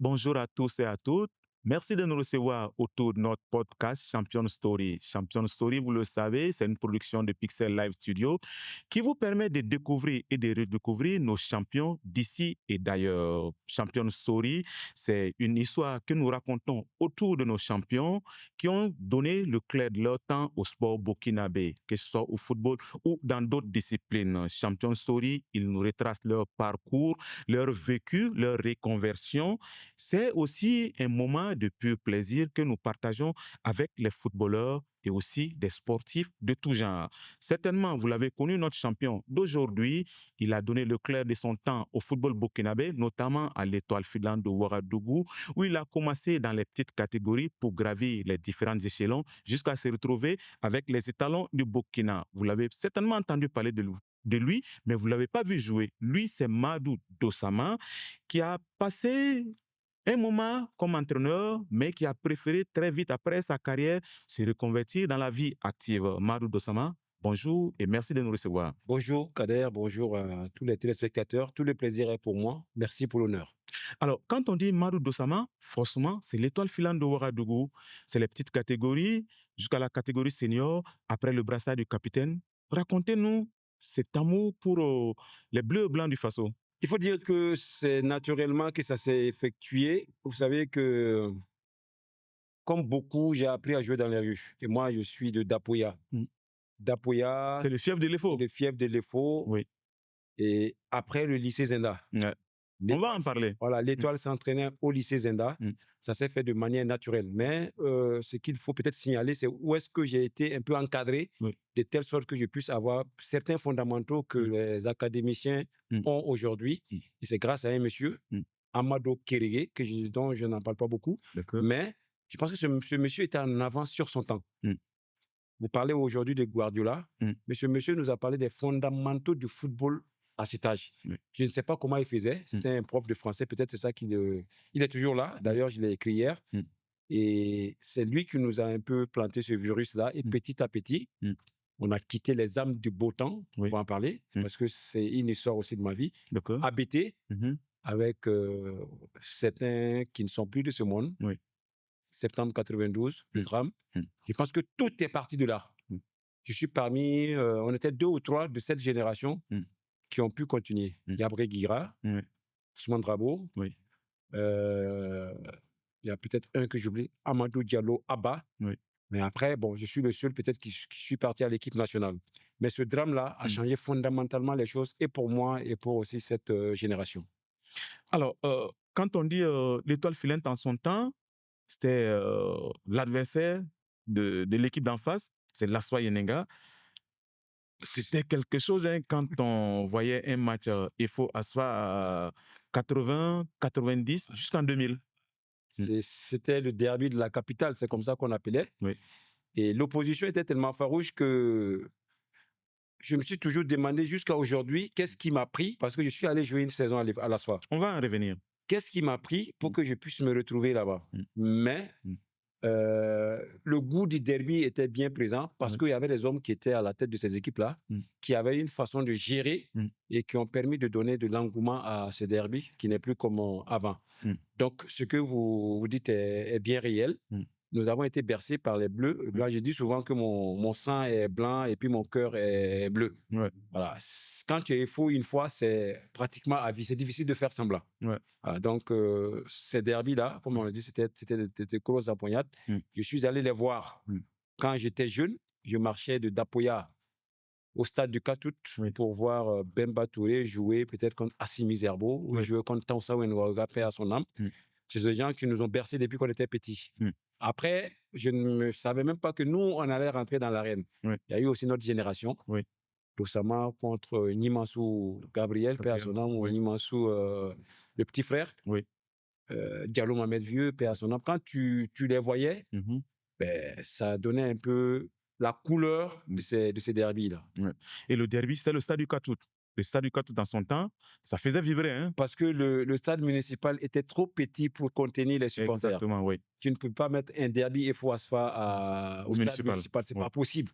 bonjour à tous et à toutes. Merci de nous recevoir autour de notre podcast Champion Story. Champion Story, vous le savez, c'est une production de Pixel Live Studio qui vous permet de découvrir et de redécouvrir nos champions d'ici et d'ailleurs. Champion Story, c'est une histoire que nous racontons autour de nos champions qui ont donné le clair de leur temps au sport burkinabé, que ce soit au football ou dans d'autres disciplines. Champion Story, ils nous retracent leur parcours, leur vécu, leur reconversion. C'est aussi un moment de pur plaisir que nous partageons avec les footballeurs et aussi des sportifs de tout genre. Certainement, vous l'avez connu, notre champion d'aujourd'hui. Il a donné le clair de son temps au football burkinabé, notamment à l'Étoile filante de Ouagadougou, où il a commencé dans les petites catégories pour gravir les différents échelons jusqu'à se retrouver avec les étalons du Burkina. Vous l'avez certainement entendu parler de lui, mais vous ne l'avez pas vu jouer. Lui, c'est Madou Dossama, qui a passé un moment comme entraîneur, mais qui a préféré très vite après sa carrière se reconvertir dans la vie active. Madou Dossama, bonjour et merci de nous recevoir. Bonjour Kader, bonjour à tous les téléspectateurs. Tout le plaisir est pour moi. Merci pour l'honneur. Alors, quand on dit Madou Dossama, forcément, c'est l'étoile filante de Ouagadougou. C'est les petites catégories jusqu'à la catégorie senior, après le brassard du capitaine. Racontez-nous cet amour pour les bleus et blancs du Faso. Il faut dire que c'est naturellement que ça s'est effectué. Vous savez que, comme beaucoup, j'ai appris à jouer dans les rues. Et moi, je suis de Dapoya. Dapoya, C'est le fief de l'EFO. le fief de l'EFO. Oui. Et après, le lycée Zenda. Ouais. On va en parler. Voilà, l'étoile s'entraînait au lycée Zenda. Ça s'est fait de manière naturelle. Mais ce qu'il faut peut-être signaler, c'est où est-ce que j'ai été un peu encadré, de telle sorte que je puisse avoir certains fondamentaux que les académiciens ont aujourd'hui. Et c'est grâce à un monsieur, Amado Kérégué, dont je n'en parle pas beaucoup. Mais je pense que ce monsieur était en avance sur son temps. Vous parlez aujourd'hui de Guardiola, mais ce monsieur nous a parlé des fondamentaux du football à cet âge. Je ne sais pas comment il faisait. C'était un prof de français. Peut-être c'est ça qu'il... Il est toujours là. D'ailleurs, je l'ai écrit hier. Et c'est lui qui nous a un peu planté ce virus-là. Et petit à petit, on a quitté les âmes du beau temps. On va en parler. Parce que c'est une histoire aussi de ma vie. Habité avec certains qui ne sont plus de ce monde. Septembre 92, le drame. Je pense que tout est parti de là. Je suis parmi... on était 2 ou 3 de cette génération qui ont pu continuer. Yabré Guira, Ousmane Drabo, il y a peut-être un que j'oublie, Amadou Diallo Abba. Mais après, bon, je suis le seul peut-être qui suis parti à l'équipe nationale. Mais ce drame-là a changé fondamentalement les choses, et pour moi, et pour aussi cette génération. Alors, quand on dit l'étoile filante en son temps, c'était l'adversaire de l'équipe d'en face, c'est l'Aswa Yenenga. C'était quelque chose quand on voyait un match EFO Aswa 80, 90, jusqu'en 2000. C'était le derby de la capitale, c'est comme ça qu'on appelait. Et l'opposition était tellement farouche que je me suis toujours demandé jusqu'à aujourd'hui qu'est-ce qui m'a pris, parce que je suis allé jouer une saison à l'Aswa. On va en revenir. Qu'est-ce qui m'a pris pour que je puisse me retrouver là-bas? Mais le goût du derby était bien présent parce qu'il y avait des hommes qui étaient à la tête de ces équipes-là, qui avaient une façon de gérer et qui ont permis de donner de l'engouement à ce derby qui n'est plus comme avant. Donc, ce que vous dites est bien réel. Nous avons été bercés par les Bleus. Là, je dis souvent que mon sang est blanc et puis mon cœur est bleu. Voilà. Quand tu es fou une fois, c'est pratiquement à vie. C'est difficile de faire semblant. Voilà. Donc, ces derbys-là, comme on l'a dit, c'était des grosses empoignades. Je suis allé les voir. Quand j'étais jeune, je marchais de Dapoya au stade du Katout pour voir Bemba Touré jouer peut-être contre Assimi Zerbo ou jouer contre Tansa Wenouaga, paix à son âme. C'est des gens qui nous ont bercés depuis qu'on était petits. Après, je ne savais même pas que nous, on allait rentrer dans l'arène. Il y a eu aussi notre génération. Dossama contre Nimansou Gabriel, paix à son âme, ou Nimansou, le petit frère. Diallo Mohamed Vieux, paix à son âme. Quand tu les voyais, ça donnait un peu la couleur de ces derbys-là. Et le derby, c'était le stade du Katout. Le stade du Katout, dans son temps, ça faisait vibrer. Parce que le stade municipal était trop petit pour contenir les supporters. Exactement, oui. Tu ne peux pas mettre un derby FO Asfa au stade municipal. C'est pas possible.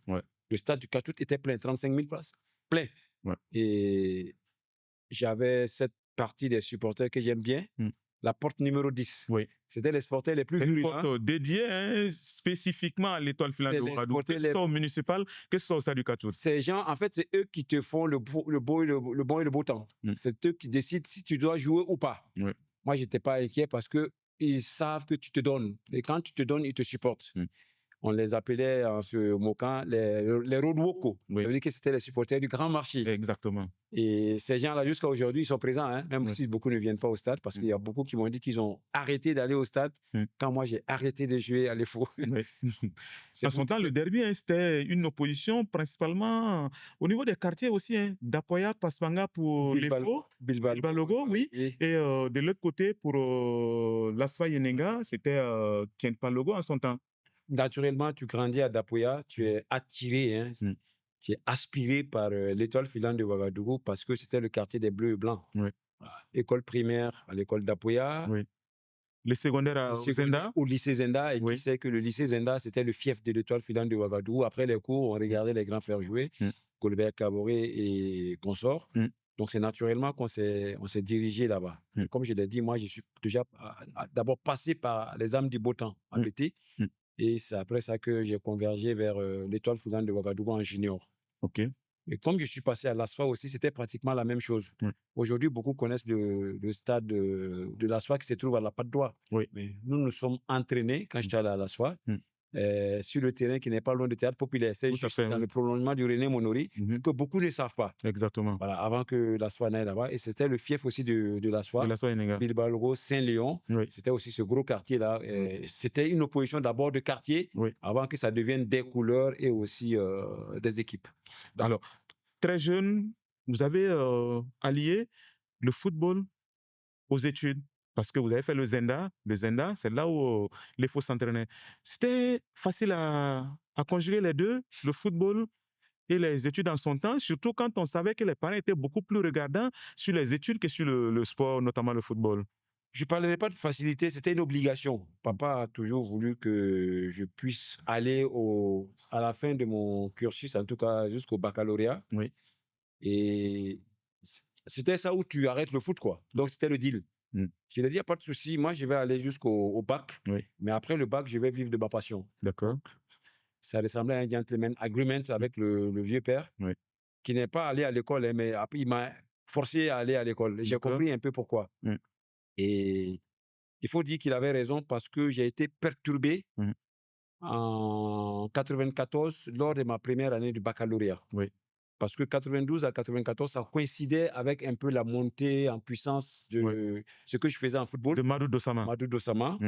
Le stade du Katout était plein, 35 000 places. Plein. Et j'avais cette partie des supporters que j'aime bien. la porte numéro 10. Oui. C'était les supporters les plus C'est une virulents. porte dédiée spécifiquement à l'Étoile filante de C'est les Ouagadougou, que supporters ce les- soit au municipal, que ce soit au stade du Katour. Ces gens, en fait, c'est eux qui te font le bon et le beau temps. C'est eux qui décident si tu dois jouer ou pas. Oui. Moi, je n'étais pas inquiet parce qu'ils savent que tu te donnes. Et quand tu te donnes, ils te supportent. On les appelait, en se moquant, les roadwalkos. Oui. Ça veut dire que c'était les supporters du grand marché. Exactement. Et ces gens-là, jusqu'à aujourd'hui, ils sont présents, hein, même si beaucoup ne viennent pas au stade, parce qu'il y a beaucoup qui m'ont dit qu'ils ont arrêté d'aller au stade quand moi, j'ai arrêté de jouer à l'EFO. Oui. En son temps, le derby, c'était une opposition principalement au niveau des quartiers aussi, d'Apoya, Paspanga pour l'EFO, Bilbalogo, oui. Et de l'autre côté, pour l'Asfa Yenenga, c'était Kientpalogo en son temps. Naturellement, tu grandis à Dapoya, tu es attiré, tu es aspiré par l'Étoile filante de Ouagadougou parce que c'était le quartier des Bleus et Blancs. Oui. École primaire à l'école d'Apoya. Oui. Le secondaire au Zenda. Au lycée Zenda. Et Oui. tu sais que le lycée Zenda, c'était le fief de l'Étoile filante de Ouagadougou. Après les cours, on regardait les grands frères jouer, Colbert Caboret et consorts. Donc, c'est naturellement qu'on s'est dirigé là-bas. Comme je l'ai dit, moi, je suis déjà d'abord passé par les âmes du beau temps en été. Et c'est après ça que j'ai convergé vers l'Étoile filante de Ouagadougou en junior. OK. Et comme je suis passé à l'ASFA aussi, c'était pratiquement la même chose. Aujourd'hui, beaucoup connaissent le stade de l'ASFA qui se trouve à la Patte d'Oie. Oui. Mais nous sommes entraînés, quand j'étais allé à l'ASFA, sur le terrain qui n'est pas loin du théâtre populaire. C'est juste dans le prolongement du René Monori que beaucoup ne savent pas. Exactement. Voilà, avant que l'ASFA n'aille là-bas. Et c'était le fief aussi de l'ASFA. Bilbalogo, Saint-Léon. Oui. C'était aussi ce gros quartier-là. C'était une opposition d'abord de quartier avant que ça devienne des couleurs et aussi des équipes. Alors, très jeune, vous avez allié le football aux études. Parce que vous avez fait le Zenda. Le Zenda, c'est là où les faux s'entraînaient. C'était facile à conjuguer les deux, le football et les études en son temps, surtout quand on savait que les parents étaient beaucoup plus regardants sur les études que sur le sport, notamment le football. Je ne parlerai pas de facilité, c'était une obligation. Papa a toujours voulu que je puisse aller à la fin de mon cursus, en tout cas jusqu'au baccalauréat. Oui. Et c'était ça où tu arrêtes le foot, quoi. Donc, c'était le deal. Je lui ai dit, pas de souci, moi, je vais aller jusqu'au bac. Oui. Mais après le bac, je vais vivre de ma passion. D'accord. Ça ressemblait à un gentleman agreement avec le vieux père, qui n'est pas allé à l'école, mais après, il m'a forcé à aller à l'école. J'ai compris un peu pourquoi. Et il faut dire qu'il avait raison parce que j'ai été perturbé en 94 lors de ma première année du baccalauréat. Oui. Parce que 92 à 94, ça coïncidait avec un peu la montée en puissance de ce que je faisais en football. De Madou Dossama. Madou Dossama.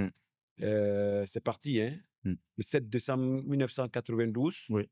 C'est parti, le 7 décembre 1992. Oui.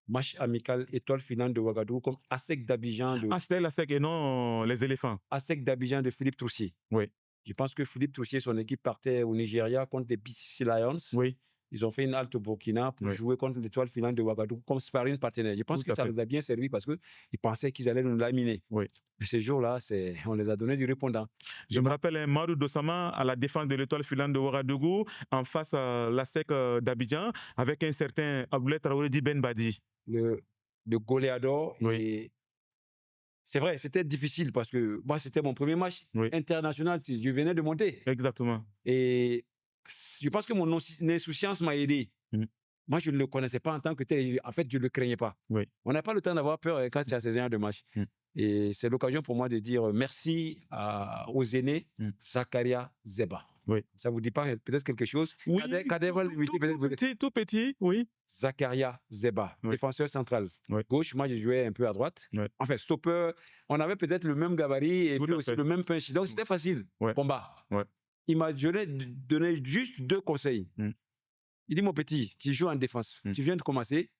Match amical Étoile filante de Ouagadougou comme ASEC d'Abidjan. C'était l'ASEC et non les éléphants. ASEC d'Abidjan de Philippe Troussier. Oui. Je pense que Philippe Troussier, son équipe partait au Nigeria contre les BCC Lions. Oui. Ils ont fait une halte au Burkina pour jouer contre l'Étoile filante de Ouagadougou comme sparring partenaire. Je pense que ça nous a bien servi parce qu'ils pensaient qu'ils allaient nous laminer. Oui. Mais ces jours-là, on les a donné du répondant. Je me rappelle Madou Dossama à la défense de l'Étoile filante de Ouagadougou en face à l'ASEC d'Abidjan avec un certain Abdoulaye Traoré Di Ben Badi. Le goléador. Et c'est vrai, c'était difficile parce que moi, c'était mon premier match international. Je venais de monter. Exactement. Et je pense que mon insouciance m'a aidé. Moi, je ne le connaissais pas en tant que tel. En fait, je ne le craignais pas. On n'a pas le temps d'avoir peur quand il y a ces genres de matchs. Et c'est l'occasion pour moi de dire merci aux aînés, Zakaria Zeba. Ça ne vous dit pas peut-être quelque chose? Oui, tout petit, oui. Zakaria Zeba, défenseur central. Gauche, moi, je jouais un peu à droite. Enfin, stopper, on avait peut-être le même gabarit et puis aussi le même punch. Donc, c'était facile, combat. Il m'a donné juste 2 conseils. Il dit, mon petit, tu joues en défense. Tu viens de commencer.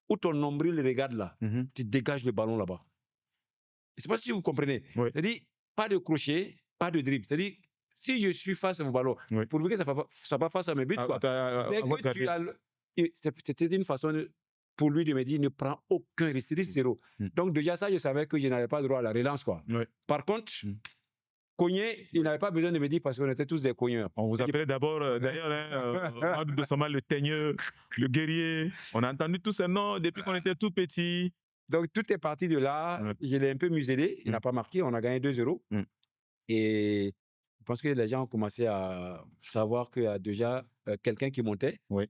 Où ton nombril regarde là, tu dégages le ballon là-bas. Je ne sais pas si vous comprenez. C'est-à-dire, pas de crochet, pas de dribble. C'est-à-dire, si je suis face à mon ballon, pour que ça ne soit pas face à mes buts, c'était une façon pour lui de me dire, ne prends aucun risque, risque zéro. Donc déjà ça, je savais que je n'avais pas droit à la relance, quoi. Par contre, cogner, il n'avait pas besoin de me dire parce qu'on était tous des cogneurs. On vous appelait d'abord, d'ailleurs, Madou Dossama, le teigneux, le guerrier. On a entendu tous ces noms depuis qu'on était tout petits. Donc tout est parti de là. Je l'ai un peu muselé. Il n'a pas marqué. On a gagné 2-0. Et pense que les gens ont commencé à savoir qu'il y a déjà quelqu'un qui montait. Oui.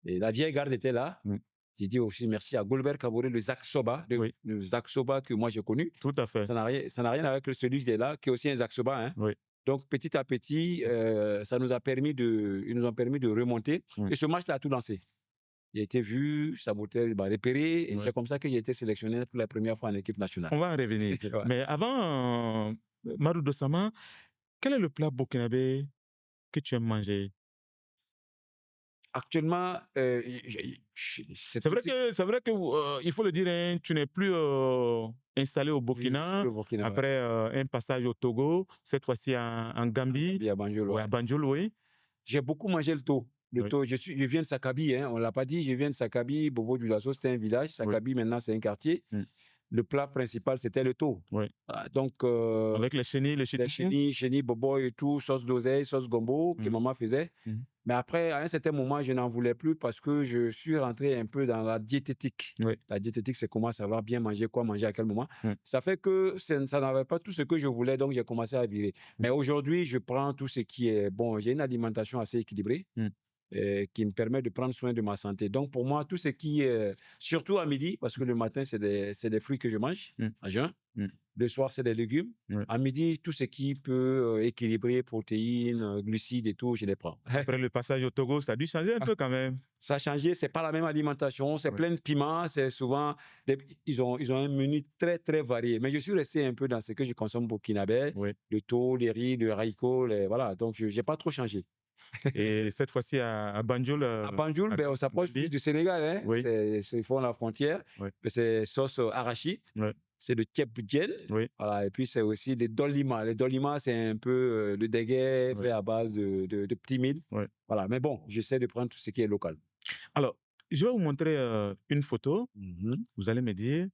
Et la vieille garde était là. Mm. J'ai dit aussi merci à Goldberg Kaboré, le Zak Soba, le Zak Soba que moi j'ai connu. Tout à fait. Ça n'a rien avec celui qui est là, qui est aussi un Zak Soba. Hein. Oui. Donc, petit à petit, ils nous ont permis de remonter. Et ce match-là a tout lancé. Il a été vu, Saboteur m'a repéré, et c'est comme ça que j'ai été sélectionné pour la première fois en équipe nationale. On va en revenir. Mais avant, Madou Dossama, quel est le plat burkinabé que tu aimes manger? Actuellement, c'est vrai que il faut le dire, hein, tu n'es plus installé au Burkina, après un passage au Togo, cette fois-ci en Gambie, à Banjul. À Banjul, oui. J'ai beaucoup mangé le taux. Je viens de Sakabi, hein, on ne l'a pas dit, je viens de Sakabi, Bobo du Lasso, c'était un village. Sakabi, maintenant, c'est un quartier. Le plat principal, c'était le taux. Donc, avec les chenilles, bobo et tout, sauce d'oseille, sauce gombo, que maman faisait. Mais après, à un certain moment, je n'en voulais plus parce que je suis rentré un peu dans la diététique. La diététique, c'est comment savoir bien manger, quoi manger à quel moment. Ça fait que ça n'avait pas tout ce que je voulais, donc j'ai commencé à virer. Mais aujourd'hui, je prends tout ce qui est bon. J'ai une alimentation assez équilibrée. Qui me permet de prendre soin de ma santé. Donc, pour moi, tout ce qui est, surtout à midi, parce que le matin, c'est des fruits que je mange à jeun. Le soir, c'est des légumes. À midi, tout ce qui peut équilibrer protéines, glucides et tout, je les prends. Après le passage au Togo, ça a dû changer un peu quand même. Ça a changé, c'est pas la même alimentation, c'est plein de piments, c'est souvent, ils ont un menu très, très varié. Mais je suis resté un peu dans ce que je consomme burkinabé, le thon, les riz, le haricot, voilà. Donc, je n'ai pas trop changé. Et cette fois-ci à Banjul. À Banjul, on s'approche plus du Sénégal. Hein. Ils font la frontière. C'est sauce arachide. C'est le tchèp-djen. Voilà. Et puis, c'est aussi des dolima. Les dolima, c'est un peu le déguet fait à base de petits milles. Voilà. Mais bon, j'essaie de prendre tout ce qui est local. Alors, je vais vous montrer une photo. Vous allez me dire,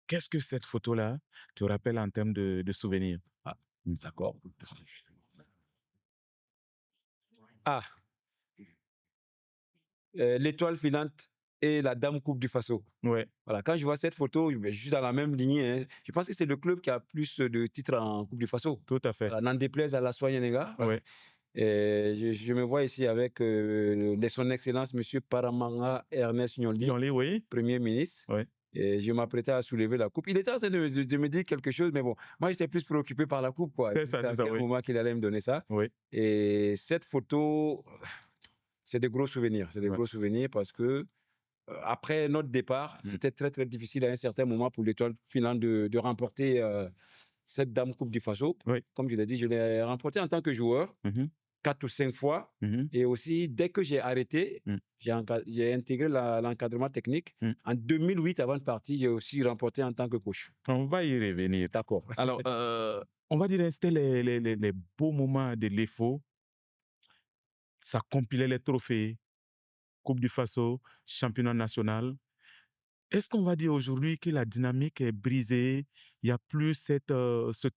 qu'est-ce que cette photo-là te rappelle en termes de souvenirs? D'accord. L'étoile filante et la Dame Coupe du Faso. Voilà, quand je vois cette photo, je suis dans la même lignée. Hein. Je pense que c'est le club qui a plus de titres en Coupe du Faso. Tout à fait. N'en déplaise à la Soyenega. Et je me vois ici avec son Excellence, M. Paramanga Ernest Nyoli, Premier ministre. Et je m'apprêtais à soulever la coupe. Il était en train de me dire quelque chose, mais bon, moi j'étais plus préoccupé par la coupe. C'est à quel moment qu'il allait me donner ça. Et cette photo, c'est des gros souvenirs. C'est des gros souvenirs parce que après notre départ, c'était très très difficile à un certain moment pour l'étoile filante de remporter cette Dame Coupe du Faso. Comme je l'ai dit, je l'ai remportée en tant que joueur. 4 ou 5 fois. Et aussi, dès que j'ai arrêté, j'ai intégré l'encadrement technique. En 2008, avant de partir, j'ai aussi remporté en tant que coach. On va y revenir. D'accord. Alors, on va dire c'était les beaux moments de l'EFO. Ça compilait les trophées, Coupe du Faso, championnat national. Est-ce qu'on va dire aujourd'hui que la dynamique est brisée? Il n'y a plus cet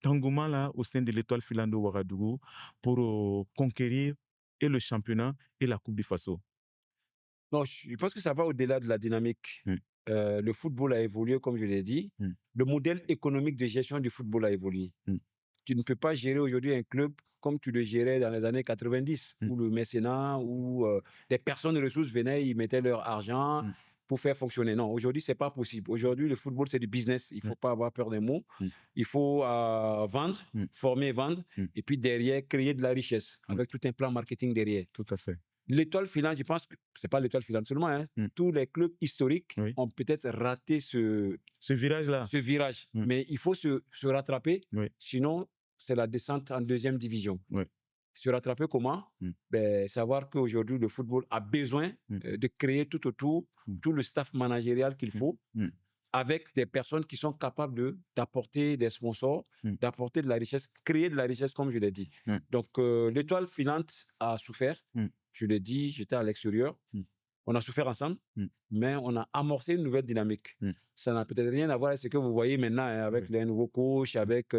engouement-là au sein de l'étoile filante de Ouagadougou pour conquérir et le championnat et la Coupe du Faso? Non, je pense que ça va au-delà de la dynamique. Le football a évolué, comme je l'ai dit. Le modèle économique de gestion du football a évolué. Tu ne peux pas gérer aujourd'hui un club comme tu le gérais dans les années 90, où le mécénat, où des personnes de ressources venaient, ils mettaient leur argent pour faire fonctionner. Non, aujourd'hui, ce n'est pas possible. Aujourd'hui, le football, c'est du business. Il ne faut pas avoir peur des mots. Il faut vendre, former, vendre, et puis derrière, créer de la richesse, avec tout un plan marketing derrière. Tout à fait. L'étoile filante, je pense que ce n'est pas l'étoile filante seulement. Hein. Tous les clubs historiques ont peut-être raté ce virage-là. Ce virage. Mais il faut se rattraper. Sinon, c'est la descente en deuxième division. Se rattraper comment? Savoir qu'aujourd'hui, le football a besoin de créer tout autour tout le staff managérial qu'il faut avec des personnes qui sont capables d'apporter des sponsors, d'apporter de la richesse, créer de la richesse, comme je l'ai dit. Donc, l'étoile filante a souffert. Je l'ai dit, j'étais à l'extérieur. On a souffert ensemble, mais on a amorcé une nouvelle dynamique. Ça n'a peut-être rien à voir avec ce que vous voyez maintenant hein, avec les nouveaux coachs, avec...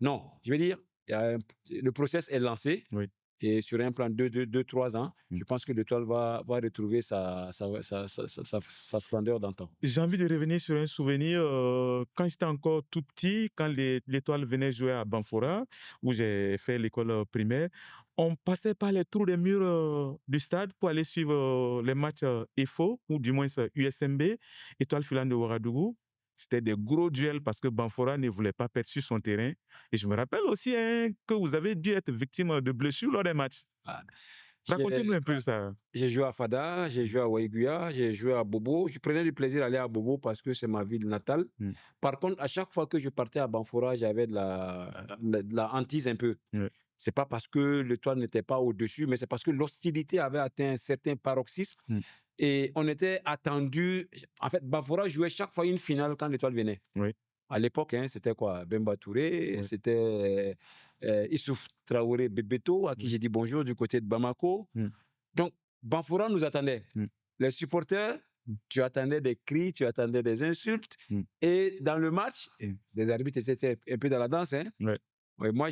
Non, je veux dire, le process est lancé. Et sur un plan de 2-3 ans, je pense que l'Étoile va retrouver sa splendeur d'antan. J'ai envie de revenir sur un souvenir. Quand j'étais encore tout petit, quand l'Étoile venait jouer à Banfora, où j'ai fait l'école primaire, on passait par les trous des murs du stade pour aller suivre les matchs EFO, ou du moins USMB, Étoile Filante de Ouagadougou. C'était des gros duels parce que Banfora ne voulait pas perdre sur son terrain. Et je me rappelle aussi que vous avez dû être victime de blessures lors des matchs. Ah, Racontez-nous un peu ça. J'ai joué à Fada, j'ai joué à Waiguya, j'ai joué à Bobo. Je prenais du plaisir d'aller à Bobo parce que c'est ma ville natale. Par contre, à chaque fois que je partais à Banfora, j'avais de la hantise un peu. C'est pas parce que l'Étoile n'était pas au-dessus, mais c'est parce que l'hostilité avait atteint un certain paroxysme. Et on était attendu. En fait, Banfora jouait chaque fois une finale quand l'Étoile venait. À l'époque, c'était quoi? Bemba Touré, c'était Issouf Traoré Bebeto, à qui j'ai dit bonjour du côté de Bamako. Donc, Banfora nous attendait. Les supporters, tu attendais des cris, tu attendais des insultes. Et dans le match, les arbitres étaient un peu dans la danse. Moi,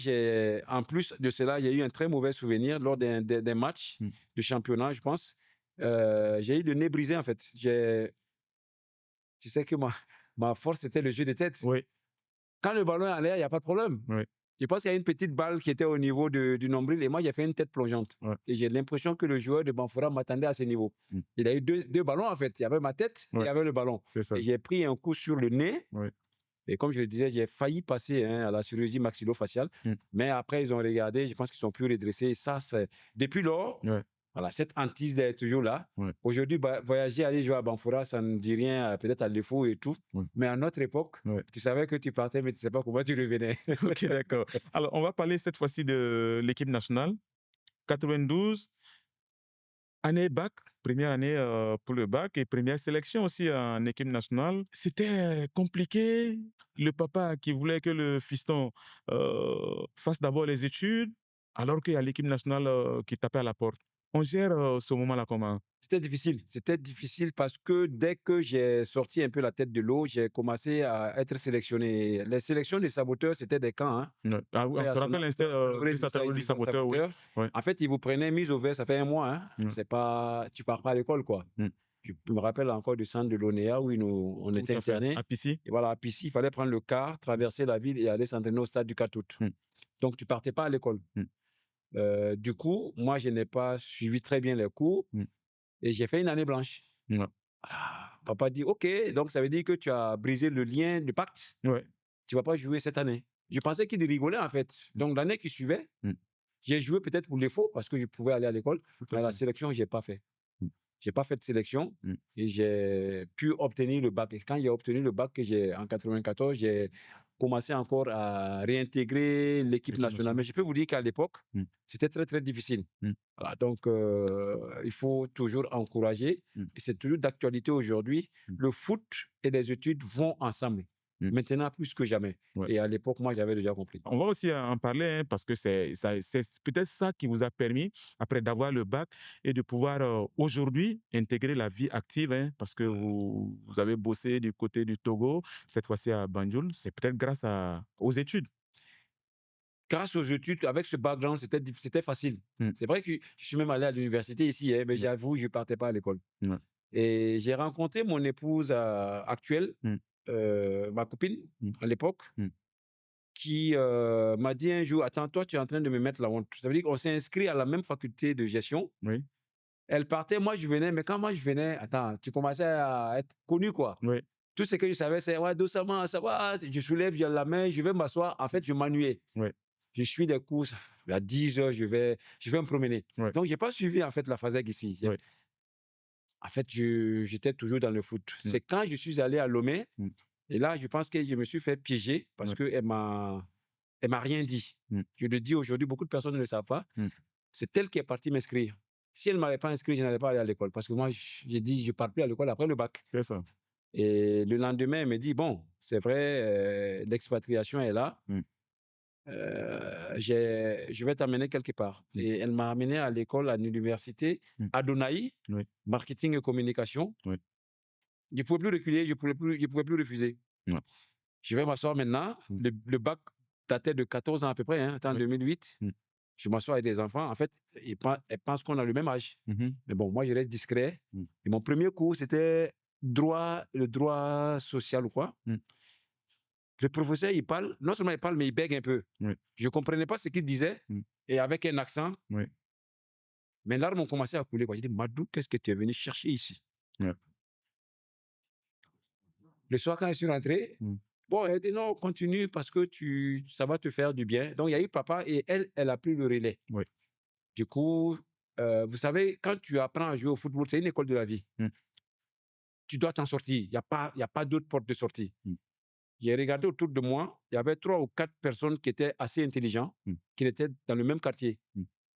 en plus de cela, j'ai eu un très mauvais souvenir lors d'un match de championnat, je pense. J'ai eu le nez brisé, en fait. Tu sais que ma force, c'était le jeu de tête. Quand le ballon est en l'air, il n'y a pas de problème. Je pense qu'il y a une petite balle qui était au niveau du nombril et moi, j'ai fait une tête plongeante. Et j'ai l'impression que le joueur de Banfora m'attendait à ce niveau. Il a eu deux ballons, en fait. Il y avait ma tête et il y avait le ballon. Et j'ai pris un coup sur le nez. Et comme je le disais, j'ai failli passer à la chirurgie maxillofaciale. Mais après, ils ont regardé. Je pense qu'ils sont plus redressés. Et ça, depuis lors, voilà, cette hantise est toujours là. Aujourd'hui, voyager, aller jouer à Banfora, ça ne dit rien, peut-être à l'EFO et tout. Mais à notre époque, tu savais que tu partais, mais tu ne sais pas comment tu revenais. Ok, d'accord. Alors, on va parler cette fois-ci de l'équipe nationale. 92, année bac, première année pour le bac et première sélection aussi en équipe nationale. C'était compliqué. Le papa qui voulait que le fiston fasse d'abord les études, alors qu'il y a l'équipe nationale qui tapait à la porte. On gère ce moment-là comment? C'était difficile. C'était difficile parce que dès que j'ai sorti un peu la tête de l'eau, j'ai commencé à être sélectionné. Les sélections des saboteurs, c'était des camps. Ah, on se rappelle l'instant du saboteur, oui. En fait, ils vous prenaient mise au vert, ça fait un mois. C'est pas, tu pars pas à l'école, quoi. Je me rappelle encore du centre de l'ONEA où on était internés. À Pissy. Et voilà, à Pissy, il fallait prendre le car, traverser la ville et aller s'entraîner au stade du 4 août. Donc, tu partais pas à l'école. Du coup, moi, je n'ai pas suivi très bien les cours et j'ai fait une année blanche. Papa dit, OK, donc ça veut dire que tu as brisé le lien, le pacte. Tu ne vas pas jouer cette année. Je pensais qu'il rigolait, en fait. Donc, l'année qui suivait, j'ai joué peut-être pour les faux parce que je pouvais aller à l'école. Mais la sélection, je n'ai pas fait. Je n'ai pas fait de sélection et j'ai pu obtenir le bac. Et quand j'ai obtenu le bac en 94, j'ai commencé encore à réintégrer l'équipe nationale. Mais je peux vous dire qu'à l'époque, c'était très, très difficile. Voilà, donc, il faut toujours encourager. Et c'est toujours d'actualité aujourd'hui. Le foot et les études vont ensemble. Maintenant, plus que jamais. Et à l'époque, moi, j'avais déjà compris. On va aussi en parler parce que c'est peut-être ça qui vous a permis, après d'avoir le bac, et de pouvoir aujourd'hui intégrer la vie active, parce que vous avez bossé du côté du Togo, cette fois-ci à Banjul. C'est peut-être grâce aux études. Grâce aux études, avec ce background, c'était facile. C'est vrai que je suis même allé à l'université ici, mais j'avoue, je ne partais pas à l'école. Et j'ai rencontré mon épouse actuelle, ma copine à l'époque, qui m'a dit un jour, attends, toi, tu es en train de me mettre la honte. Ça veut dire qu'on s'est inscrit à la même faculté de gestion. Elle partait, moi, je venais, mais quand moi, je venais, attends, tu commençais à être connu, quoi. Tout ce que je savais, c'est, ouais, doucement, ça va, je soulève la main, je vais m'asseoir. En fait, je m'ennuyais. Je suis des courses, à 10 heures, je vais me promener. Donc, je n'ai pas suivi, en fait, la FASEG ici. En fait, j'étais toujours dans le foot. C'est quand je suis allé à Lomé, et là, je pense que je me suis fait piéger parce qu'elle m'a rien dit. Je le dis aujourd'hui, beaucoup de personnes ne le savent pas. C'est elle qui est partie m'inscrire. Si elle ne m'avait pas inscrit, je n'allais pas aller à l'école. Parce que moi, j'ai dit, je ne pars plus à l'école après le bac. C'est ça. Et le lendemain, elle me dit, bon, c'est vrai, l'expatriation est là. Je vais t'amener quelque part. Et elle m'a amené à l'école, à l'université, à Donaï, marketing et communication. Je ne pouvais plus reculer, je ne pouvais plus refuser. Je vais m'asseoir maintenant. Le bac datait de 14 ans à peu près, en 2008. Je m'assois avec des enfants. En fait, elles pensent qu'on a le même âge. Mais bon, moi, je reste discret. Et mon premier cours, c'était le droit social ou quoi. Le professeur, il parle. Non seulement il parle, mais il bègue un peu. Je ne comprenais pas ce qu'il disait. Et avec un accent. Mes larmes ont commencé à couler. J'ai dit, Madou, qu'est-ce que tu es venu chercher ici? Le soir, quand je suis rentré, bon, elle a dit, non, continue parce que ça va te faire du bien. Donc, il y a eu papa et elle a pris le relais. Du coup, vous savez, quand tu apprends à jouer au football, c'est une école de la vie. Tu dois t'en sortir. Il n'y a pas d'autre porte de sortie. J'ai regardé autour de moi, il y avait 3 ou 4 personnes qui étaient assez intelligents, qui étaient dans le même quartier.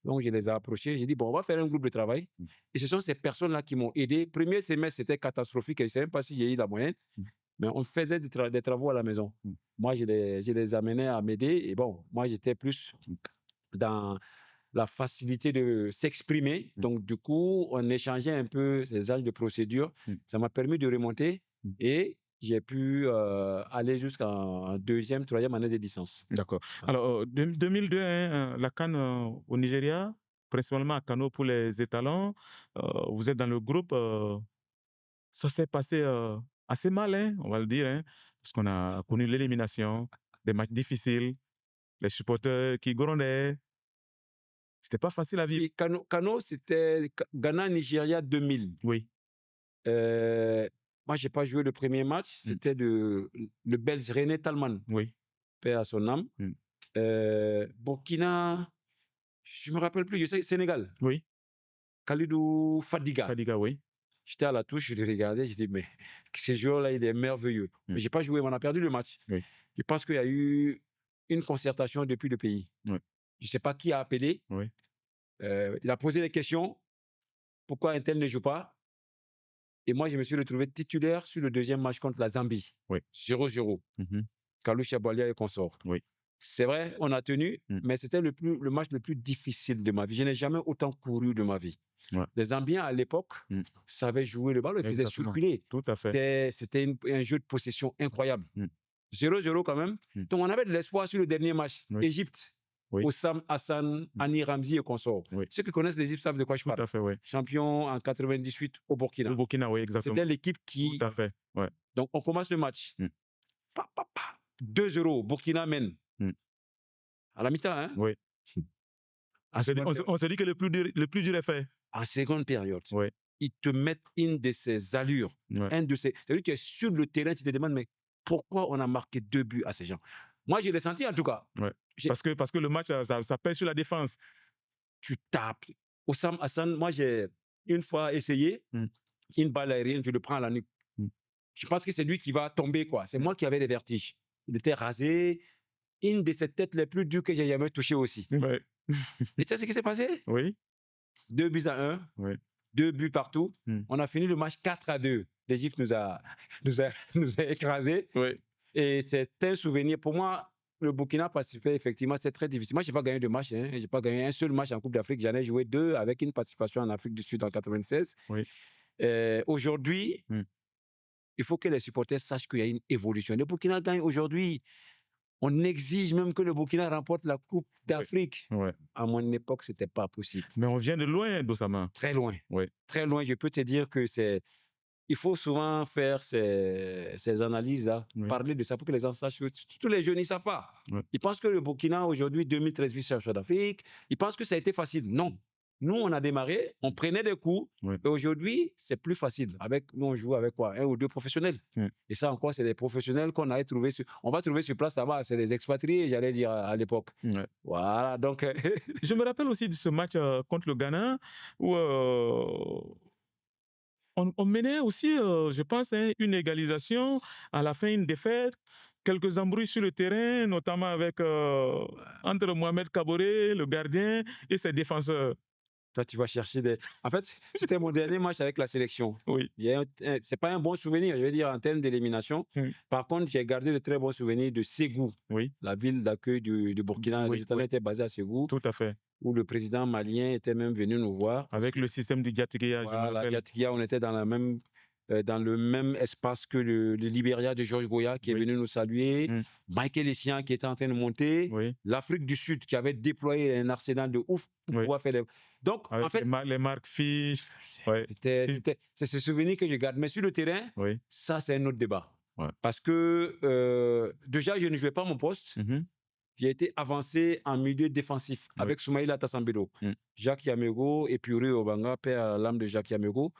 Donc, je les ai approchés. J'ai dit, bon, on va faire un groupe de travail. Et ce sont ces personnes-là qui m'ont aidé. Premier semestre, c'était catastrophique. Je ne sais même pas si j'ai eu la moyenne. Mais on faisait des travaux à la maison. Moi, je les amenais à m'aider. Et bon, moi, j'étais plus dans la facilité de s'exprimer. Donc, du coup, on échangeait un peu ces âges de procédure. Ça m'a permis de remonter. Et j'ai pu aller jusqu'en 2e, 3e année de licence. D'accord. Alors, 2002, la CAN au Nigeria, principalement à Kano pour les étalons, vous êtes dans le groupe. Ça s'est passé assez mal, on va le dire, parce qu'on a connu l'élimination, des matchs difficiles, les supporters qui grondaient. C'était pas facile à vivre. Et Kano, c'était Ghana-Nigeria 2000. Oui. Moi, je n'ai pas joué le premier match. C'était le Belge René Talman. Oui. Paix à son âme. Burkina, je ne me rappelle plus, je sais, Sénégal. Oui. Khalidou Fadiga. Fadiga, oui. J'étais à la touche, je le regardais, je dis, mais ce joueur-là, il est merveilleux. Mais je n'ai pas joué, on a perdu le match. Oui. Je pense qu'il y a eu une concertation depuis le pays. Oui. Je ne sais pas qui a appelé. Oui. Il a posé des questions. Pourquoi un tel ne joue pas? Et moi, je me suis retrouvé titulaire sur le 2e match contre la Zambie. Oui. 0-0. Kalou Chabolia et consort. Oui. C'est vrai, on a tenu, mais c'était le match le plus difficile de ma vie. Je n'ai jamais autant couru de ma vie. Les Zambiens, à l'époque, savaient jouer le ballon, ils faisaient circuler. Tout à fait. C'était un jeu de possession incroyable. 0-0 quand même. Donc, on avait de l'espoir sur le dernier match. Égypte. Oussam Hassan, Annie Ramzi et consorts. Ceux qui connaissent l'Égypte savent de quoi je parle. Tout à fait, oui. Champion en 98 au Burkina. Au Burkina, oui, exactement. C'était l'équipe qui... Tout à fait, ouais. Donc, on commence le match. 2-0, Burkina mène. À la mi-temps, hein? Oui. On se dit que le plus dur est fait. En seconde période, ils te mettent une de ces allures. C'est-à-dire que sur le terrain, tu te demandes, mais pourquoi on a marqué 2 buts à ces gens? Moi, je l'ai senti en tout cas. Parce que le match, ça pèse sur la défense. Tu tapes. Oussam Hassan, moi, j'ai une fois essayé une balle aérienne, je le prends à la nuque. Je pense que c'est lui qui va tomber, quoi. C'est moi qui avais des vertiges. Il était rasé. Une de ces têtes les plus dures que j'ai jamais touchées aussi. Ouais. Et tu sais ce qui s'est passé? Oui. 2 buts à 1. Oui. 2 buts partout. On a fini le match 4-2. L'Égypte nous a écrasés. Oui. Et c'est un souvenir. Pour moi, le Burkina participait effectivement, c'est très difficile. Moi, je n'ai pas gagné de match. Je n'ai pas gagné un seul match en Coupe d'Afrique. J'en ai joué 2 avec une participation en Afrique du Sud en 96. Oui. Aujourd'hui, il faut que les supporters sachent qu'il y a une évolution. Le Burkina gagne aujourd'hui. On exige même que le Burkina remporte la Coupe d'Afrique. Ouais. À mon époque, ce n'était pas possible. Mais on vient de loin, Dossama. Très loin. Ouais. Très loin. Je peux te dire que il faut souvent faire ces analyses-là, parler de ça pour que les gens sachent que tous les jeunes, ils ne savent pas. Ils pensent que le Burkina, aujourd'hui, 2013 vice-champion d'Afrique, ils pensent que ça a été facile. Non. Nous, on a démarré, on prenait des coups, et aujourd'hui, c'est plus facile. Nous, on joue avec quoi? 1 ou 2 professionnels. Et ça, encore, c'est des professionnels qu'on a trouvé on va trouver sur place là-bas. C'est des expatriés, j'allais dire, à l'époque. Voilà, donc... Je me rappelle aussi de ce match contre le Ghana, où on menait aussi, je pense, une égalisation, à la fin, une défaite. Quelques embrouilles sur le terrain, notamment avec entre Mohamed Kaboré, le gardien, et ses défenseurs. Toi, tu vas chercher des... En fait, c'était mon dernier match avec la sélection. Oui. C'est pas un bon souvenir, je veux dire, en termes d'élimination. Par contre, j'ai gardé de très bons souvenirs de Ségou, la ville d'accueil du Burkina. Les Italiens étaient basés à Ségou. Tout à fait. Où le président malien était même venu nous voir. Avec le système du Djatigia, voilà, Djatigia, on était dans la même dans le même espace que le Libéria de Georges Goya qui est venu nous saluer, Michael Essien qui était en train de monter, l'Afrique du Sud qui avait déployé un arsenal de ouf pour pouvoir faire des... Donc, avec en fait... les marques Fish. C'est ce souvenir que je garde. Mais sur le terrain, ça, c'est un autre débat. Parce que, déjà, je ne jouais pas mon poste. J'ai été avancé en milieu défensif avec Soumaïla Tassambelo, Jacques Yamego et puis Uri Obanga, père à l'âme de Jacques Yamego,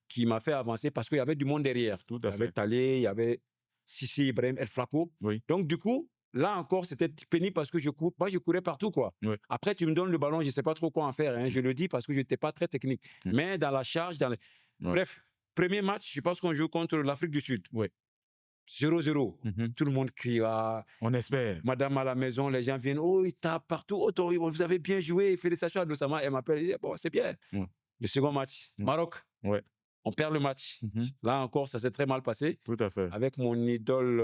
qui m'a fait avancer parce qu'il y avait du monde derrière. Il y avait Talé, il y avait Sissi Ibrahim El Flacco. Donc, du coup, là encore, c'était pénible parce que je courais partout, quoi. Après, tu me donnes le ballon, je ne sais pas trop quoi en faire. Hein. Je le dis parce que je n'étais pas très technique. Mais dans la charge, bref, premier match, je pense qu'on joue contre l'Afrique du Sud. 0-0. Tout le monde crie. On espère. Madame à la maison, les gens viennent. Oh, il tape partout. Oh, vous avez bien joué. Félicitations à Dosama. Elle m'appelle. Elle dit, bon, c'est bien. Le second match, Maroc. On perd le match. Là encore, ça s'est très mal passé. Tout à fait. Avec mon idole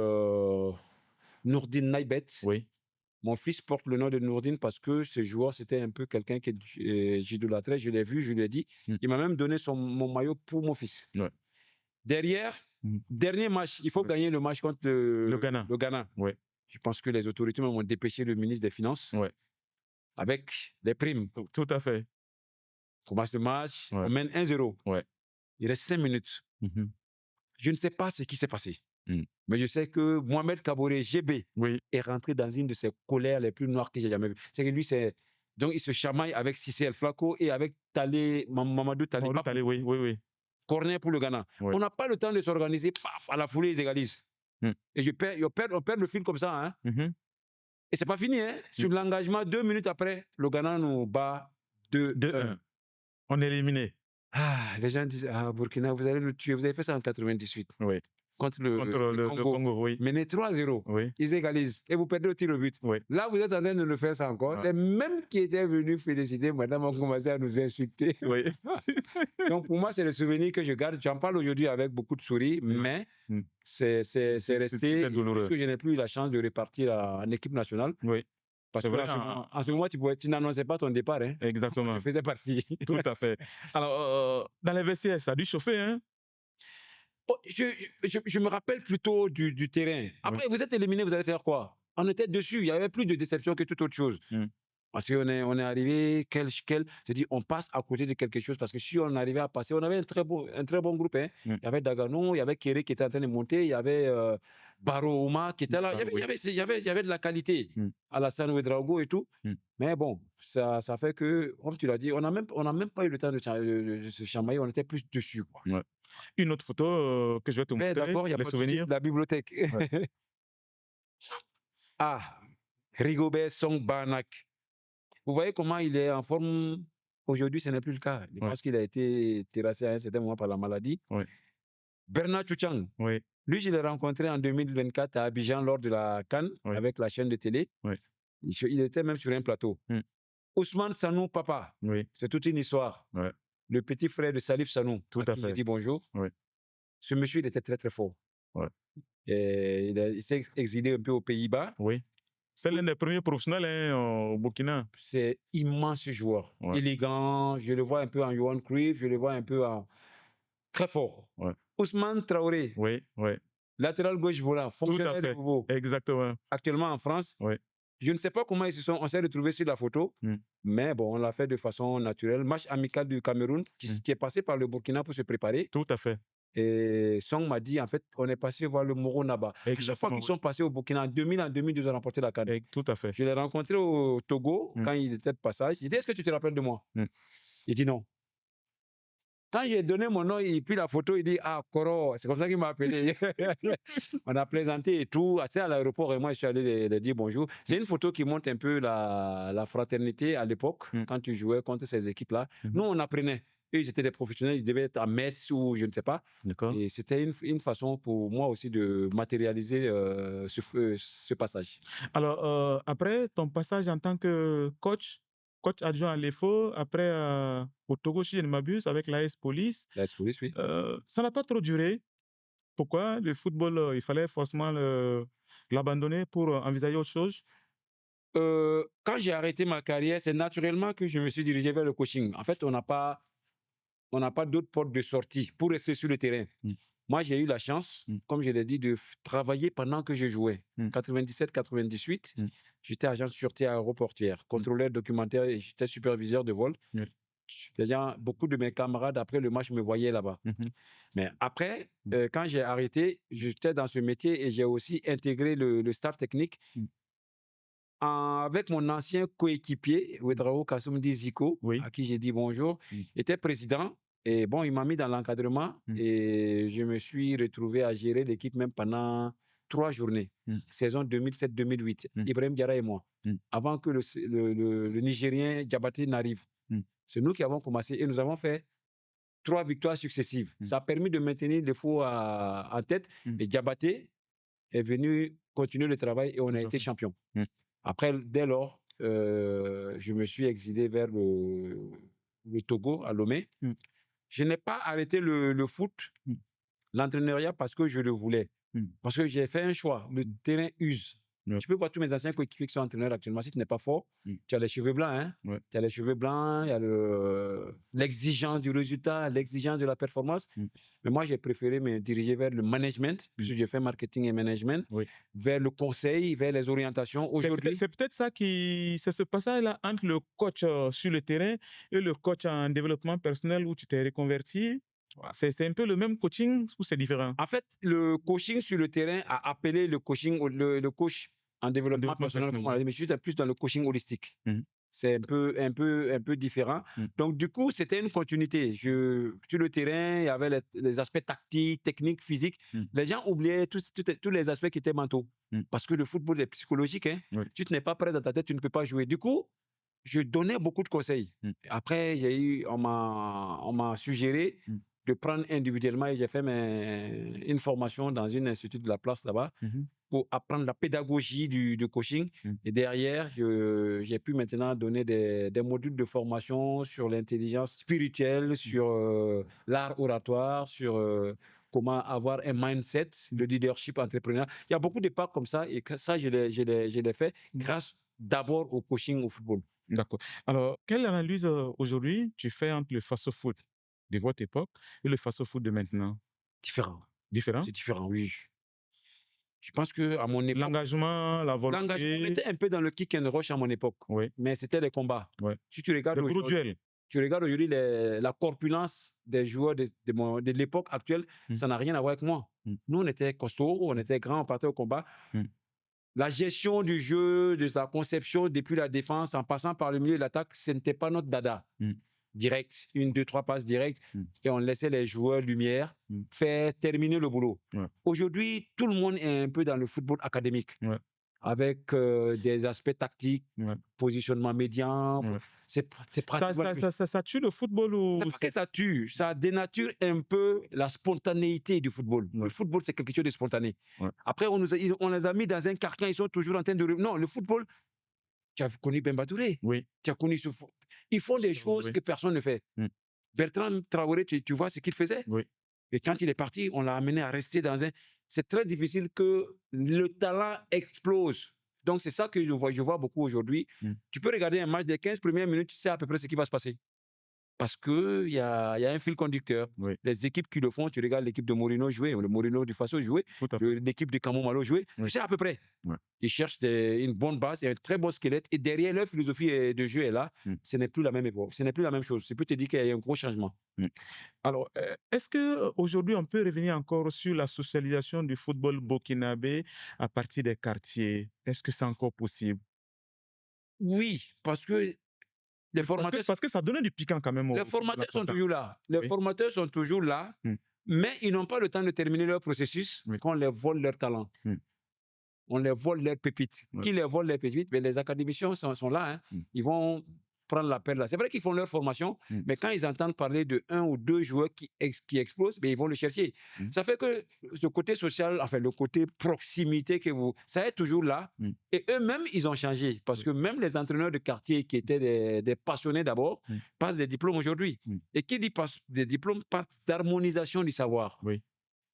Nourdine Naibet. Mon fils porte le nom de Nourdine parce que ce joueur, c'était un peu quelqu'un que j'idolâtrais. Je l'ai vu, je lui ai dit. Il m'a même donné mon maillot pour mon fils. Derrière, dernier match, il faut gagner le match contre le Ghana. Je pense que les autorités m'ont dépêché le ministre des Finances avec les primes. Tout à fait. On commence le match, on mène 1-0. Il reste 5 minutes. Je ne sais pas ce qui s'est passé. Mais je sais que Mohamed Kaboré, GB, est rentré dans une de ses colères les plus noires que j'ai jamais vues. C'est que lui, donc il se chamaille avec Sissé El Flacco et avec Mamadou Talé. Corner pour le Ghana. On n'a pas le temps de s'organiser. Paf, à la foulée, ils égalisent. Et on perd le fil comme ça. Hein. Et c'est pas fini. Hein. Sur l'engagement, 2 minutes après, le Ghana nous bat 2-1. On est éliminé. Les gens disent, Burkina, vous allez le tuer. Vous avez fait ça en 98. Contre le Congo. Menez 3-0. Ils égalisent. Et vous perdez le tir au but. Là, vous êtes en train de le faire ça encore. Les mêmes qui étaient venus féliciter madame ont commencé à nous insulter. Donc, pour moi, c'est le souvenir que je garde. J'en parle aujourd'hui avec beaucoup de sourires, mais c'est resté. Parce que je n'ai plus eu la chance de repartir en équipe nationale. Parce que en ce moment, tu n'annonçais pas ton départ. Hein. Exactement. Je faisais partie. Tout à fait. Alors, dans les vestiaires, ça a dû chauffer, hein? Je me rappelle plutôt du terrain. Après, vous êtes éliminé, vous allez faire quoi? On était dessus. Il y avait plus de déception que toute autre chose. Parce qu'on est arrivé, je dis, on passe à côté de quelque chose. Parce que si on arrivait à passer, on avait un très bon groupe. Hein. Il y avait Dagano, il y avait Kéré qui était en train de monter, il y avait Baro Ouma qui était là. Il y avait de la qualité. Alassane Ouedraogo et tout. Mais bon, ça fait que, comme tu l'as dit, on n'a même pas eu le temps de se chamailler. On était plus dessus. Quoi. Une autre photo que je vais te montrer, d'accord, il y a les souvenirs. La bibliothèque. Rigobert Song Banak. Vous voyez comment il est en forme aujourd'hui, ce n'est plus le cas. Je pense qu'il a été terrassé à un certain moment par la maladie. Bernard Chouchang. Lui, je l'ai rencontré en 2024 à Abidjan lors de la CAN avec la chaîne de télé. Il était même sur un plateau. Ousmane Sanou Papa. C'est toute une histoire. Le petit frère de Salif Sanou. Tout à fait. Je dis bonjour. Ce monsieur, il était très, très fort. Et il s'est exilé un peu aux Pays-Bas. C'est l'un des premiers professionnels au Burkina. C'est immense joueur. Élégant. Je le vois un peu en Johan Cruyff. Je le vois un peu en... Très fort. Ousmane Traoré. Latéral gauche volant. Fonctionnaire de nouveau. Exactement. Actuellement en France. Je ne sais pas comment on s'est retrouvés sur la photo, mais bon, on l'a fait de façon naturelle. Match amical du Cameroun qui est passé par le Burkina pour se préparer. Tout à fait. Et Song m'a dit, en fait, on est passé voir le Moro Naba. Chaque fois qu'ils sont passés au Burkina, en 2000, en 2002, ils ont remporté la CAN. Tout à fait. Je l'ai rencontré au Togo quand il était de passage. Il dit, est-ce que tu te rappelles de moi? Il dit non. Quand j'ai donné mon nom et puis la photo, il dit, Koro, c'est comme ça qu'il m'a appelé. On a plaisanté et tout. À l'aéroport, et moi, je suis allé lui dire bonjour. J'ai une photo qui montre un peu la fraternité à l'époque, quand tu jouais contre ces équipes-là. Nous, on apprenait. Eux, ils étaient des professionnels, ils devaient être à Metz ou je ne sais pas. Et c'était une façon pour moi aussi de matérialiser ce passage. Alors, après ton passage en tant que coach adjoint à l'EFO, après au Togo, si je ne m'abuse, avec l'AS Police. L'AS Police, oui. Ça n'a pas trop duré. Pourquoi? Le football, il fallait forcément l'abandonner pour envisager autre chose? Quand j'ai arrêté ma carrière, c'est naturellement que je me suis dirigé vers le coaching. En fait, on n'a pas d'autre porte de sortie pour rester sur le terrain. Moi, j'ai eu la chance, comme je l'ai dit, de travailler pendant que je jouais. 97-98, j'étais agent de sûreté aéroportuaire, contrôleur documentaire et j'étais superviseur de vol. Déjà, beaucoup de mes camarades, après le match, me voyaient là-bas. Mais après, quand j'ai arrêté, j'étais dans ce métier et j'ai aussi intégré le staff technique avec mon ancien coéquipier, Ouedrao Kassoumdi Ziko, à qui j'ai dit bonjour, était président. Et bon, il m'a mis dans l'encadrement et je me suis retrouvé à gérer l'équipe même pendant 3 journées. Saison 2007-2008, Ibrahim Diarra et moi, avant que le Nigérien Diabaté n'arrive. C'est nous qui avons commencé et nous avons fait 3 victoires successives. Ça a permis de maintenir les faux en tête. Et Diabaté est venu continuer le travail et on a été champion. Après, dès lors, je me suis exilé vers le Togo, à Lomé. Je n'ai pas arrêté le foot, l'entraîneuriat, parce que je le voulais. Parce que j'ai fait un choix. Le terrain use. Tu peux voir tous mes anciens coéquipiers qui sont entraîneurs actuellement. Si tu n'es pas fort, tu as les cheveux blancs. Tu as les cheveux blancs, il y a l'exigence du résultat, l'exigence de la performance. Mais moi, j'ai préféré me diriger vers le management, puisque j'ai fait marketing et management, vers le conseil, vers les orientations. Aujourd'hui, c'est peut-être ça c'est ce passage-là entre le coach sur le terrain et le coach en développement personnel où tu t'es reconverti. C'est un peu le même coaching ou c'est différent? En fait, le coaching sur le terrain a appelé le coaching, le coach en développement personnel, mais je suis plus dans le coaching holistique. C'est un peu différent. Donc, du coup, c'était une continuité. Sur le terrain, il y avait les aspects tactiques, techniques, physiques. Les gens oubliaient tous les aspects qui étaient mentaux. Parce que le football est psychologique. Hein. Tu n'es pas prêt dans ta tête, tu ne peux pas jouer. Du coup, je donnais beaucoup de conseils. Après, on m'a suggéré de prendre individuellement et j'ai fait une formation dans un institut de la place là-bas pour apprendre la pédagogie du coaching. Et derrière, j'ai pu maintenant donner des modules de formation sur l'intelligence spirituelle, sur l'art oratoire, sur comment avoir un mindset, le leadership entrepreneurial. Il y a beaucoup de pas comme ça et ça, je l'ai fait grâce d'abord au coaching au football. D'accord. Alors, quelle analyse aujourd'hui tu fais entre le fast-foot de votre époque et le fast-foot de maintenant? Différent. Différent? C'est différent, oui. Je pense qu'à mon époque... L'engagement, la volonté... L'engagement était un peu dans le kick and rush à mon époque. Mais c'était les combats. Si tu regardes aujourd'hui... Tu regardes aujourd'hui la corpulence des joueurs de l'époque actuelle, ça n'a rien à voir avec moi. Nous, on était costauds, on était grands, on partait au combat. La gestion du jeu, de sa conception, depuis la défense, en passant par le milieu de l'attaque, ce n'était pas notre dada. Direct, 1, 2, 3 passes directes, et on laissait les joueurs lumière faire terminer le boulot. Aujourd'hui, tout le monde est un peu dans le football académique, avec des aspects tactiques, positionnement médian. C'est pratiquement... Ça tue le football ou... C'est pas que ça tue, ça dénature un peu la spontanéité du football. Le football, c'est quelque chose de spontané. Après, on les a mis dans un carcan, ils sont toujours en train de... Non, le football, tu as connu Bemba Touré. Tu as connu ce... Ils font des choses que personne ne fait. Bertrand Traoré, tu vois ce qu'il faisait. Et quand il est parti, on l'a amené à rester dans un... C'est très difficile que le talent explose. Donc, c'est ça que je vois beaucoup aujourd'hui. Tu peux regarder un match des 15 premières minutes, tu sais à peu près ce qui va se passer. Parce qu'il y a un fil conducteur. Les équipes qui le font, tu regardes l'équipe de Mourinho jouer, le Mourinho du Faso jouer, l'équipe de Kamou Malo jouer, tu sais à peu près. Ils cherchent une bonne base, un très bon squelette, et derrière leur philosophie de jeu est là. Ce n'est plus la même époque, ce n'est plus la même chose. Je peux te dire qu'il y a un gros changement. Alors, est-ce qu'aujourd'hui, on peut revenir encore sur la socialisation du football burkinabé à partir des quartiers? Est-ce que c'est encore possible? Oui, parce que les formateurs... Parce que ça donnait du piquant quand même. Les formateurs sont toujours là. Les formateurs sont toujours là, mais ils n'ont pas le temps de terminer leur processus quand on les vole leur talent. On les vole leurs pépites. Qui les vole leurs pépites? Mais les académiciens sont là. Hein. Ils vont prendre l'appel là. C'est vrai qu'ils font leur formation, mais quand ils entendent parler de 1 ou 2 joueurs qui explosent, ils vont le chercher. Ça fait que le côté social, enfin le côté proximité, ça est toujours là. Et eux-mêmes, ils ont changé. Parce que même les entraîneurs de quartier qui étaient des passionnés d'abord, passent des diplômes aujourd'hui. Et qui dit passe des diplômes, passe d'harmonisation du savoir.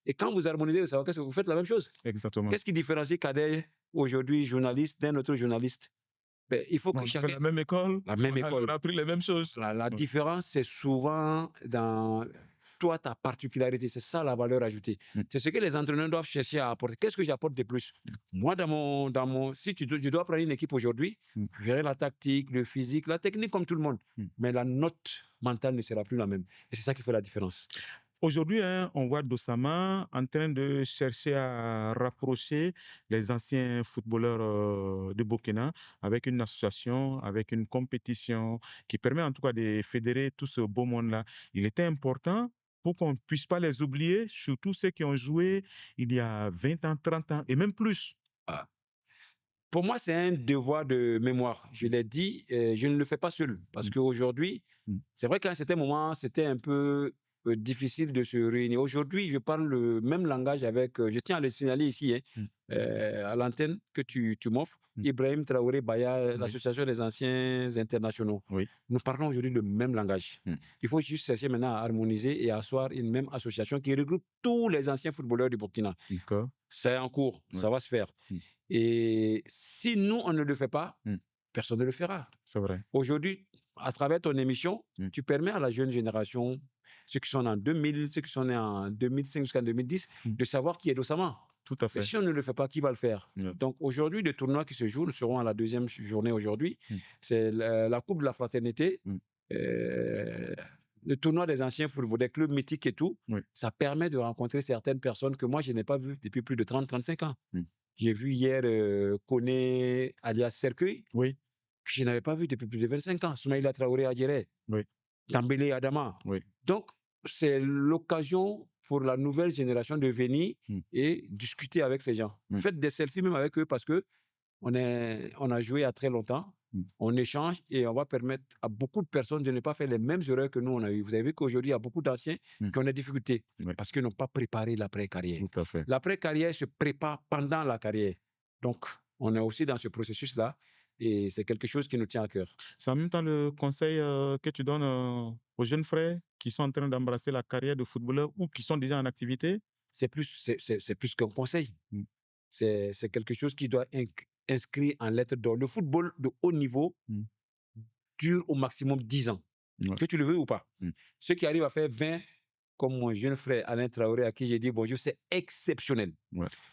Et quand vous harmonisez le savoir, qu'est-ce que vous faites? La même chose. Exactement. Qu'est-ce qui différencie Kader, aujourd'hui journaliste, d'un autre journaliste? Il faut que chacun... la même école. La même école. On a appris les mêmes choses. La différence, c'est souvent dans toi, ta particularité. C'est ça la valeur ajoutée. C'est ce que les entraîneurs doivent chercher à apporter. Qu'est-ce que j'apporte de plus? Moi, si je dois prendre une équipe aujourd'hui, je verrai la tactique, le physique, la technique comme tout le monde. Mais la note mentale ne sera plus la même. Et c'est ça qui fait la différence. Aujourd'hui, hein, on voit Dossama en train de chercher à rapprocher les anciens footballeurs de Burkina avec une association, avec une compétition qui permet en tout cas de fédérer tout ce beau monde-là. Il était important pour qu'on ne puisse pas les oublier, surtout ceux qui ont joué il y a 20 ans, 30 ans et même plus. Ah. Pour moi, c'est un devoir de mémoire. Je l'ai dit, je ne le fais pas seul. Parce qu'aujourd'hui, c'est vrai qu'à un certain moment, c'était un peu difficile de se réunir. Aujourd'hui, je parle le même langage avec, je tiens à le signaler ici, à l'antenne que tu m'offres, Ibrahim Traoré Baya, l'association des anciens internationaux. Oui. Nous parlons aujourd'hui le même langage. Il faut juste chercher maintenant à harmoniser et à asseoir une même association qui regroupe tous les anciens footballeurs du Burkina. C'est en cours, ça va se faire. Et si nous, on ne le fait pas, personne ne le fera. C'est vrai. Aujourd'hui, à travers ton émission, tu permets à la jeune génération, ceux qui sont en 2000, ceux qui sont nés en 2005 jusqu'en 2010, de savoir qui est Dossama. Tout à fait. Et si on ne le fait pas, qui va le faire? Donc aujourd'hui, le tournoi qui se joue, nous serons à la deuxième journée aujourd'hui, c'est la Coupe de la Fraternité. Le tournoi des anciens football, des clubs mythiques et tout, ça permet de rencontrer certaines personnes que moi, je n'ai pas vues depuis plus de 30-35 ans. J'ai vu hier Koné alias Cercueil, que je n'avais pas vu depuis plus de 25 ans. Soumaïla Traoré Adjere, Tambélé Adama. Donc, c'est l'occasion pour la nouvelle génération de venir et discuter avec ces gens. Faites des selfies même avec eux parce que on a joué il y a très longtemps. On échange et on va permettre à beaucoup de personnes de ne pas faire les mêmes erreurs que nous on a eues. Vous avez vu qu'aujourd'hui, il y a beaucoup d'anciens qui ont des difficultés parce qu'ils n'ont pas préparé l'après-carrière. Tout à fait. L'après-carrière se prépare pendant la carrière. Donc, on est aussi dans ce processus-là et c'est quelque chose qui nous tient à cœur. C'est en même temps le conseil que tu donnes aux jeunes frères qui sont en train d'embrasser la carrière de footballeur ou qui sont déjà en activité? C'est plus qu'un conseil. C'est quelque chose qui doit inscrit en lettres d'or. Le football de haut niveau dure au maximum 10 ans. Que tu le veux ou pas. Ceux qui arrivent à faire 20, comme mon jeune frère Alain Traoré, à qui j'ai dit bonjour, c'est exceptionnel.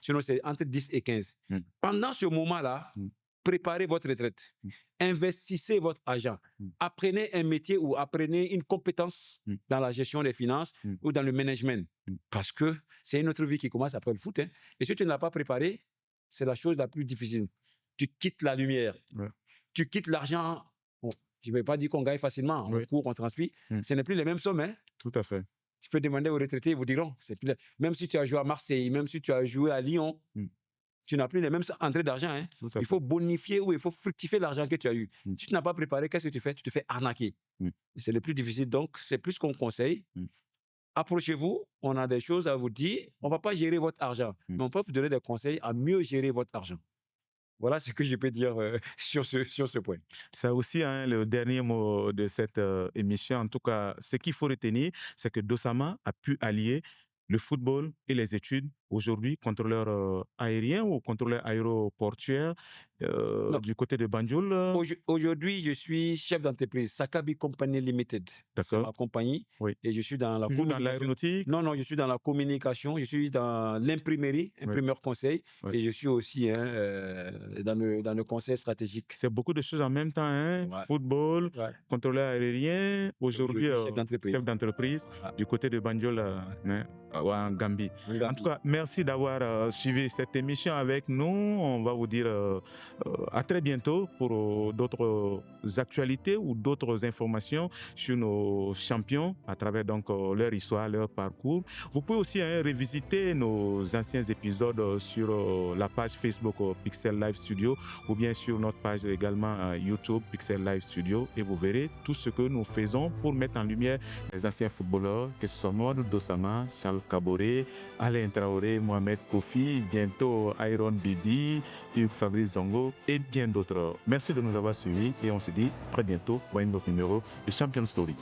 Sinon, c'est entre 10 et 15. Pendant ce moment-là, préparez votre retraite. Investissez votre argent. Apprenez un métier ou apprenez une compétence dans la gestion des finances ou dans le management. Parce que c'est une autre vie qui commence après le foot. Et si tu ne l'as pas préparé, c'est la chose la plus difficile. Tu quittes la lumière. Tu quittes l'argent. Bon, je ne vais pas dire qu'on gagne facilement. On court, on transpire. Ce n'est plus les mêmes sommes. Tout à fait. Tu peux demander aux retraités, ils vous diront. Même si tu as joué à Marseille, même si tu as joué à Lyon, tu n'as plus les mêmes entrées d'argent. Il faut bonifier ou il faut fructifier l'argent que tu as eu. Si tu n'as pas préparé, qu'est-ce que tu fais? Tu te fais arnaquer. C'est le plus difficile. Donc, c'est plus qu'on conseille. Approchez-vous, on a des choses à vous dire. On ne va pas gérer votre argent, mais on peut vous donner des conseils à mieux gérer votre argent. Voilà ce que je peux dire sur ce point. C'est aussi le dernier mot de cette émission. En tout cas, ce qu'il faut retenir, c'est que Dossama a pu allier le football et les études. Aujourd'hui, contrôleur aérien ou contrôleur aéroportuaire du côté de Banjul. Aujourd'hui, je suis chef d'entreprise, Sakabi Company Limited. C'est ma compagnie. Et je suis dans la communication. Dans l'aéronautique? Non, je suis dans la communication. Je suis dans l'imprimerie, imprimeur conseil. Et je suis aussi dans le conseil stratégique. C'est beaucoup de choses en même temps. Football, contrôleur aérien. Aujourd'hui, chef d'entreprise du côté de Banjul en Gambie. En tout cas, merci d'avoir suivi cette émission avec nous. On va vous dire à très bientôt pour d'autres actualités ou d'autres informations sur nos champions à travers donc leur histoire, leur parcours. Vous pouvez aussi revisiter nos anciens épisodes sur la page Facebook Pixel Live Studio ou bien sur notre page également YouTube Pixel Live Studio et vous verrez tout ce que nous faisons pour mettre en lumière les anciens footballeurs, que ce soit Mamadou Dossama, Charles Kaboré, Alain Traoré, Mohamed Kofi, bientôt Iron Bibi, Hugues Fabrice Zongo et bien d'autres. Merci de nous avoir suivis et on se dit très bientôt pour un autre numéro de Champion Story.